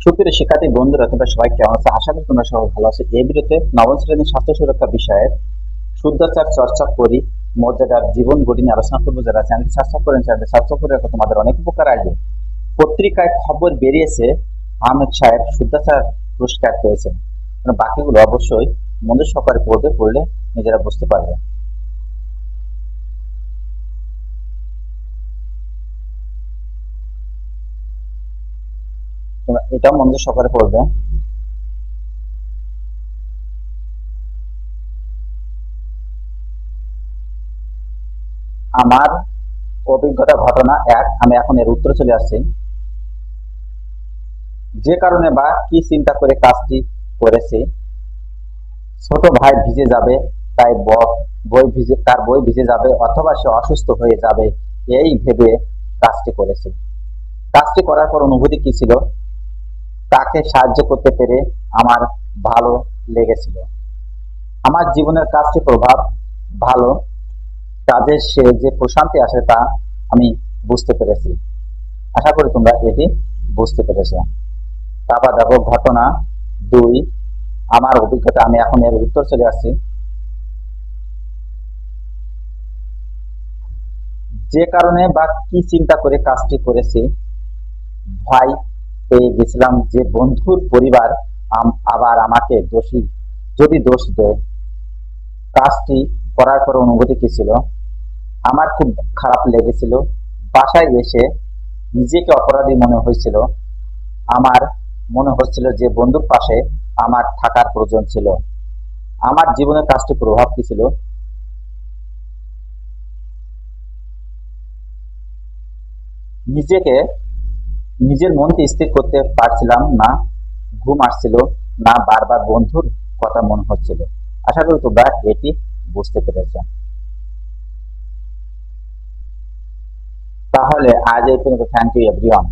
সুপ্রিয় শিক্ষার্থী বন্ধুরা, তোমরা সবাই কেমন আছো? আশা করি তোমরা সবাই ভালো আছো। এই ভিডিওতে নবম শ্রেণীর স্বাস্থ্য সুরক্ষা বিষয়ের শুদ্ধাচার চর্চা করি মর্যাদার জীবন গড়ি নিয়ে আলোচনা করবো। যারা চ্যানেলটি সাবস্ক্রাইব করেন, চ্যানেলটি সাবস্ক্রাইব করে রাখো, তোমাদের অনেক উপকার আসবে। পত্রিকায় খবর বেরিয়েছে আহমেদ সাহেব শুদ্ধাচার পুরস্কার পেয়েছেন। বাকিগুলো অবশ্যই মনোযোগ সহকারে পড়লে নিজেরা বুঝতে পারবে। তোমরা এটাও মনোযোগ সহকারে পড়বে। আমার অভিজ্ঞতা ঘটনা এক, আমি এখন এর উত্তরে চলে আসছি। যে কারণে বা কি চিন্তা করে কাজটি করেছি। ছোট ভাই ভিজে যাবে, তাই তার বই ভিজে যাবে অথবা সে অসুস্থ হয়ে যাবে, এই ভেবে কাজটি করেছি। কাজটি করার পর অনুভূতি কি ছিল? তাকে সাহায্য করতে পেরে আমার ভালো লেগেছিল। আমার জীবনের কাজটি প্রভাব ভালো, কাজের সে যে প্রশান্তি আসে তা আমি বুঝতে পেরেছি। আশা করি তোমরা এটি বুঝতে পেরেছো। তারপর দেখো ঘটনা দুই, আমার অভিজ্ঞতা, আমি এখন এর উত্তর চলে আসছি। যে কারণে বা কি চিন্তা করে কাজটি করেছি। ভয় পেয়ে গেছিলাম যে বন্ধুর পরিবার আবার আমাকে যদি দোষ দেয়। কাজটি করার পর অনুভূতি কি ছিল? আমার খুব খারাপ লেগেছিল। বাসায় এসে নিজেকে অপরাধী মনে হয়েছিল। আমার মনে হচ্ছিল যে বন্ধুর পাশে আমার থাকার প্রয়োজন ছিল। আমার জীবনে কাজটি প্রভাব কি ছিল? নিজেকে নিজের মনকে স্থির করতে পারছিলাম না, ঘুম আসছিল না, বারবার বন্ধুর কথা মনে হচ্ছিল। আশা করি তোমরা এটি বুঝতে পেরেছ। তাহলে আজ এই পর্যন্ত। Thank you everyone.